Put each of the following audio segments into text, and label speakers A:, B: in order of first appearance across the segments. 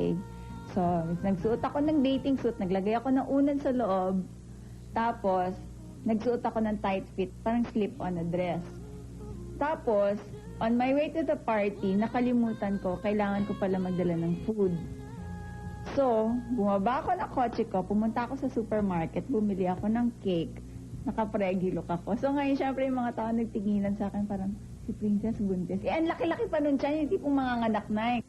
A: lalaki. So, nagsuot ako ng dating suit, naglagay ako ng unan sa loob, tapos, nagsuot ako ng tight fit, parang slip-on na dress. Tapos, on my way to the party, nakalimutan ko, kailangan ko pala magdala ng food. So, bumaba ako ng kotse ko, pumunta ako sa supermarket, bumili ako ng cake, nakapregi look ako. So ngayon, syempre, yung mga tao nagtinginan sa akin, parang, si Princess buntis. Ang laki-laki pa nun siya, hindi pong manganganak na eh.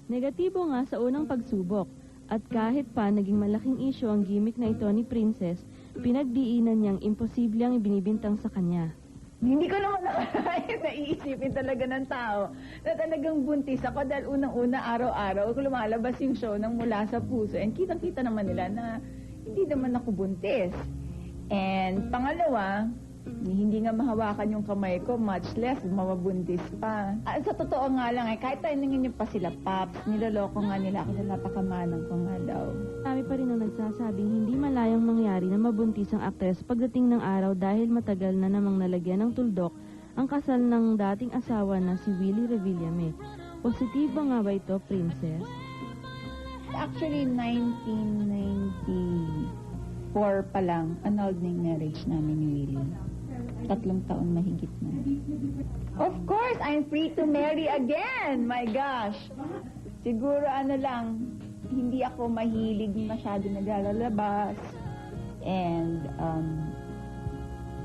B: Negatibo nga sa unang pagsubok, at kahit pa naging malaking isyu ang gimmick na ito ni Princess, pinagdiinan niyang imposible ang ibinibintang sa kanya.
A: Hindi ko naman nakakaya na iisipin talaga ng tao na talagang buntis ako dahil unang-una araw-araw lumalabas yung show ng Mula sa Puso and kitang-kita naman nila na hindi naman ako buntis. And pangalawa, hindi nga mahawakan yung kamay ko, much less mababuntis pa. Sa totoo nga lang kahit tayo nangin pa sila Paps, niloloko nga nila ako na napakamanang ko nga daw.
B: Kami pa rin ang nagsasabing hindi malayang mangyari na mabuntis ang aktres pagdating ng araw dahil matagal na namang nalagyan ng tuldok ang kasal ng dating asawa na si Willie Revillame. Positibo nga ba ito, Princess?
A: Actually, 1994 pa lang, annulled na yung marriage namin ni Willie. 3 taon mahigit na. Of course, I'm free to marry again! My gosh! Siguro lang, hindi ako mahilig masyado naglalabas. And,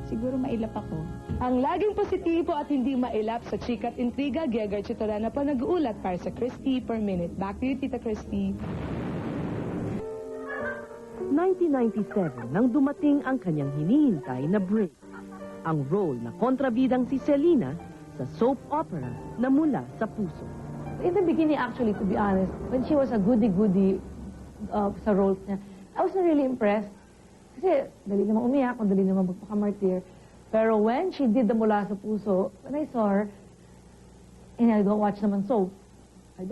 A: siguro mailap ako.
C: Ang laging positibo at hindi mailap sa chika't intriga, Gegard Chitorana pa nag-uulat para sa Christy Per Minute. Back to you, Tita Christy.
D: 1997 nang dumating ang kanyang hinihintay na break. Ang role na kontrabidang si Selena sa soap opera na Mula sa Puso.
E: In the beginning, actually, to be honest, when she was a goody-goody sa roles niya, I wasn't really impressed. Kasi dali naman umiyak, dali naman magpakamartir. Pero when she did the Mula sa Puso, when I saw her, and I don't watch naman soap, I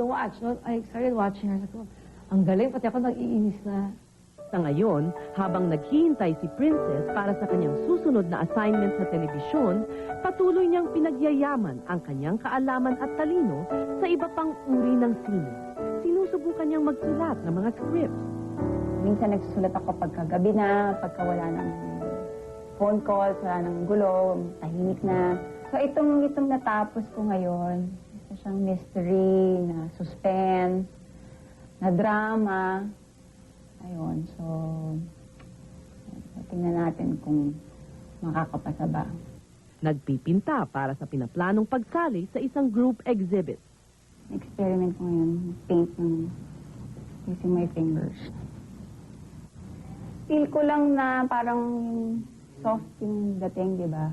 E: started watching her. Sabi ko, ang galing, pati ako nag-iinis na.
D: Sa ngayon, habang naghihintay si Princess para sa kanyang susunod na assignment sa telebisyon, patuloy niyang pinagyayaman ang kanyang kaalaman at talino sa iba pang uri ng sine. Sinusubukan niyang magsulat ng mga scripts.
A: Minsan nagsusulat ako pagkagabi na, pagka wala ng phone calls, wala ng gulo, tahimik na. So itong natapos ko ngayon, isa siyang mystery, na suspense, na drama. Ayun, so tingnan natin kung makakapasa ba.
D: Nagpipinta para sa pinaplanong pagsali sa isang group exhibit.
A: Experiment ko ngayon, paint using my fingers. Feel ko lang na parang soft yung dating, di ba?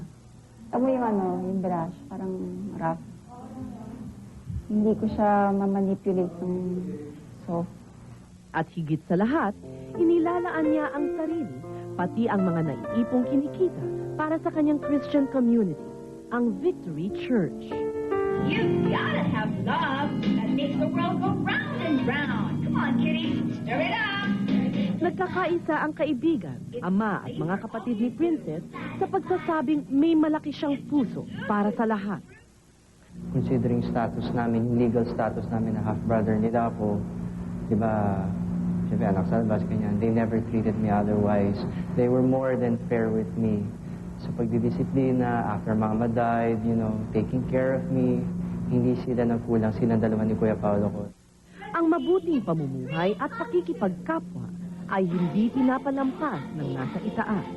A: Tamo yung brush, parang rough. Hindi ko siya mamanipulate ng soft.
D: At higit sa lahat, inilalaan niya ang sarili, pati ang mga naiipong kinikita para sa kanyang Christian community, ang Victory Church.
F: You've gotta have love that makes the world go round and round. Come on, kitty, stir it up.
D: Nagkakaisa ang kaibigan, ama at mga kapatid ni Princess sa pagsasabing may malaki siyang puso para sa lahat.
G: Considering status namin, legal status namin na half-brother nila ako, di ba, siyempre anak sa labas, ganyan, they never treated me otherwise. They were more than fair with me. Sa pagdidisiplina, after mama died, taking care of me, hindi sila nagkulang, silang dalawa ni Kuya Paolo ko.
D: Ang mabuting pamumuhay at pakikipagkapwa ay hindi pinapalampas ng nasa itaas.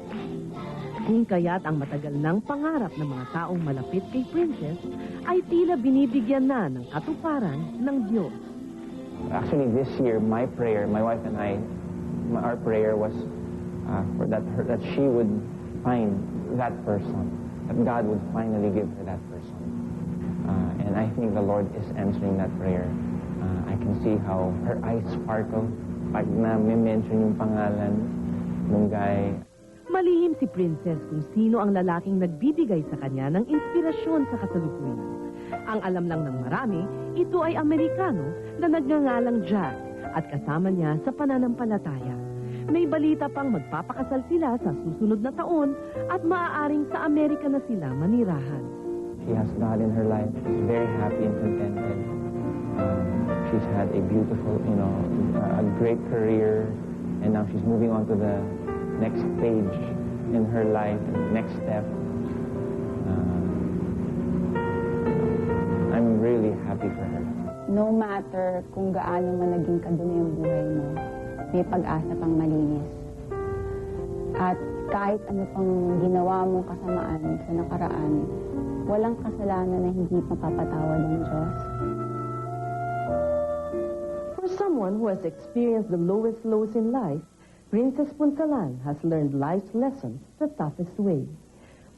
D: Kung kaya't ang matagal ng pangarap ng mga taong malapit kay Princess ay tila binibigyan na ng katuparan ng Diyos.
G: Actually, this year, my prayer, my wife and I, our prayer was that she would find that person, that God would finally give her that person. And I think the Lord is answering that prayer. I can see how her eyes sparkle pag na-mention yung pangalan ng guy.
D: Malihim si Princess kung sino ang lalaking nagbibigay sa kanya ng inspirasyon sa kasalukuyan. Ang alam lang ng marami, ito ay Amerikano na nagngangalang Jack at kasama niya sa pananampalataya. May balita pang magpapakasal sila sa susunod na taon at maaaring sa Amerika na sila manirahan.
G: She has God in her life. She's very happy and contented. she's had a beautiful, a great career, and now she's moving on to the next stage in her life, and next step. I'm really happy for her.
H: No matter kung gaano man naging kadumi ang buhay mo, may pag-asa pang malinis. At kahit ano pang ginawa mong kasamaan sa nakaraan, walang kasalanan na hindi mapapatawad ng Diyos.
D: For someone who has experienced the lowest lows in life, Princess Punsalan has learned life's lessons the toughest way.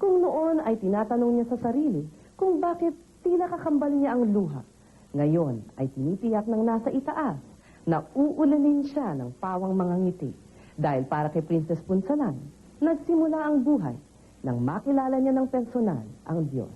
D: Kung noon ay tinatanong niya sa sarili kung bakit tila kakambal niya ang luha, ngayon ay tinitiyak ng nasa itaas na uulanin siya ng pawang mga ngiti. Dahil para kay Princess Punsalan, nagsimula ang buhay nang makilala niya ng personal ang Diyos.